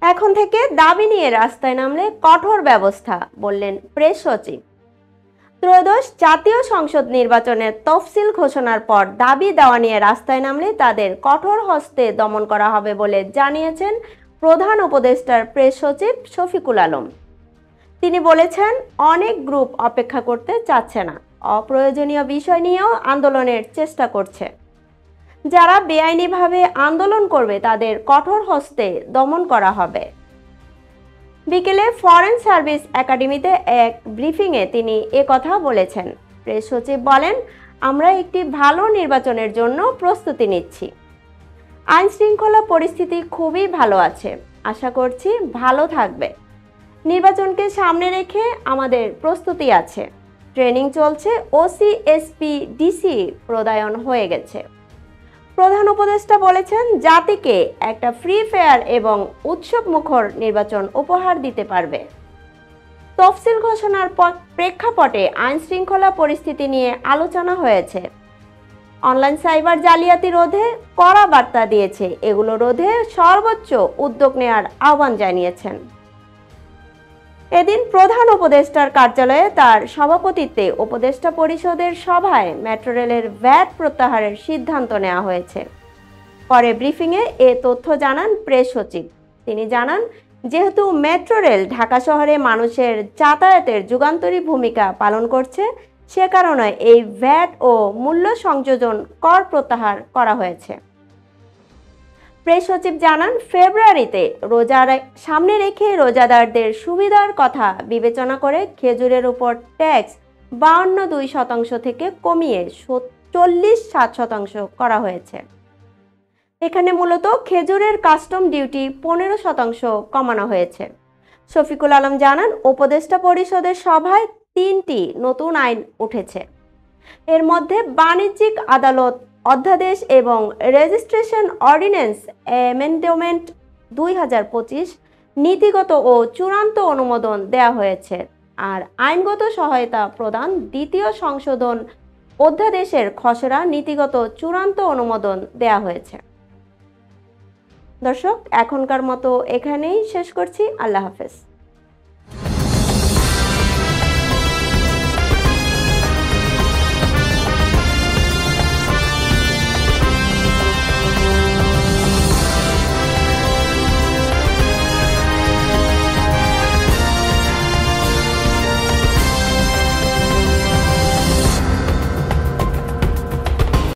এখন থেকে দাবি নিয়ে রাস্তায় নামলে কঠোর ব্যবস্থা, বললেন প্রেস সচিব। ত্রয়োদশ জাতীয় সংসদ নির্বাচনের তফসিল ঘোষণার পর দাবি দেওয়া নিয়ে রাস্তায় নামলে তাদের কঠোর হস্তে দমন করা হবে বলে জানিয়েছেন প্রধান উপদেষ্টার প্রেস সচিব শফিকুল আলম। তিনি বলেছেন, অনেক গ্রুপ অপেক্ষা করতে চাচ্ছে না, অপ্রয়োজনীয় বিষয় নিয়েও আন্দোলনের চেষ্টা করছে। যারা বেআইনিভাবে আন্দোলন করবে তাদের কঠোর হস্তে দমন করা হবে। বিকেলে ফরেন সার্ভিস একাডেমিতে এক ব্রিফিংয়ে তিনি কথা বলেছেন। প্রেস সচিব বলেন, আমরা একটি ভালো নির্বাচনের জন্য প্রস্তুতি নিচ্ছি। আইন শৃঙ্খলা পরিস্থিতি খুবই ভালো আছে, আশা করছি ভালো থাকবে। নির্বাচনকে সামনে রেখে আমাদের প্রস্তুতি আছে। ট্রেনিং চলছে, ওসি এসপি ডিসি প্রদায়ন হয়ে গেছে। প্রধান উপদেষ্টা বলেছেন, জাতিকে একটা ফ্রি ফেয়ার এবং উৎসবমুখর নির্বাচন উপহার দিতে পারবে। তফসিল ঘোষণার প্রেক্ষাপটে আইন শৃঙ্খলা পরিস্থিতি নিয়ে আলোচনা হয়েছে। অনলাইন সাইবার জালিয়াতি রোধে কড়া বার্তা দিয়েছে, এগুলো রোধে সর্বোচ্চ উদ্যোগ নেওয়ার আহ্বান জানিয়েছেন। এদিন প্রধান উপদেষ্টার কার্যালয়ে তার সভাপতিত্বে উপদেষ্টা পরিষদের সভায় মেট্রো রেলের ভ্যাট প্রত্যাহারের সিদ্ধান্ত নেওয়া হয়েছে। পরে ব্রিফিংয়ে তথ্য জানান প্রেস সচিব। তিনি জানান, যেহেতু মেট্রো রেল ঢাকা শহরে মানুষের যাতায়াতের যুগান্তরী ভূমিকা পালন করছে, সে কারণে এই ভ্যাট ও মূল্য সংযোজন কর প্রত্যাহার করা হয়েছে। প্রেস সচিব জানান, ফেব্রুয়ারিতে রোজার সামনে রেখে রোজাদারদের সুবিধার কথা বিবেচনা করে খেজুরের উপর ট্যাক্স 52.2% থেকে কমিয়ে 40.7% করা হয়েছে। এখানে মূলত খেজুরের কাস্টম ডিউটি 15% কমানো হয়েছে। শফিকুল আলম জানান, উপদেষ্টা পরিষদের সভায় 3টি নতুন আইন উঠেছে। এর মধ্যে বাণিজ্যিক আদালত অধ্যাদেশ এবং রেজিস্ট্রেশন অর্ডিন্যান্স অ্যামেন্ডমেন্ট 2025 নীতিগত ও চূড়ান্ত অনুমোদন দেওয়া হয়েছে। আর আইনগত সহায়তা প্রদান দ্বিতীয় সংশোধন অধ্যাদেশের খসড়া নীতিগত চূড়ান্ত অনুমোদন দেওয়া হয়েছে। দর্শক, এখনকার মতো এখানেই শেষ করছি। আল্লাহ হাফেজ।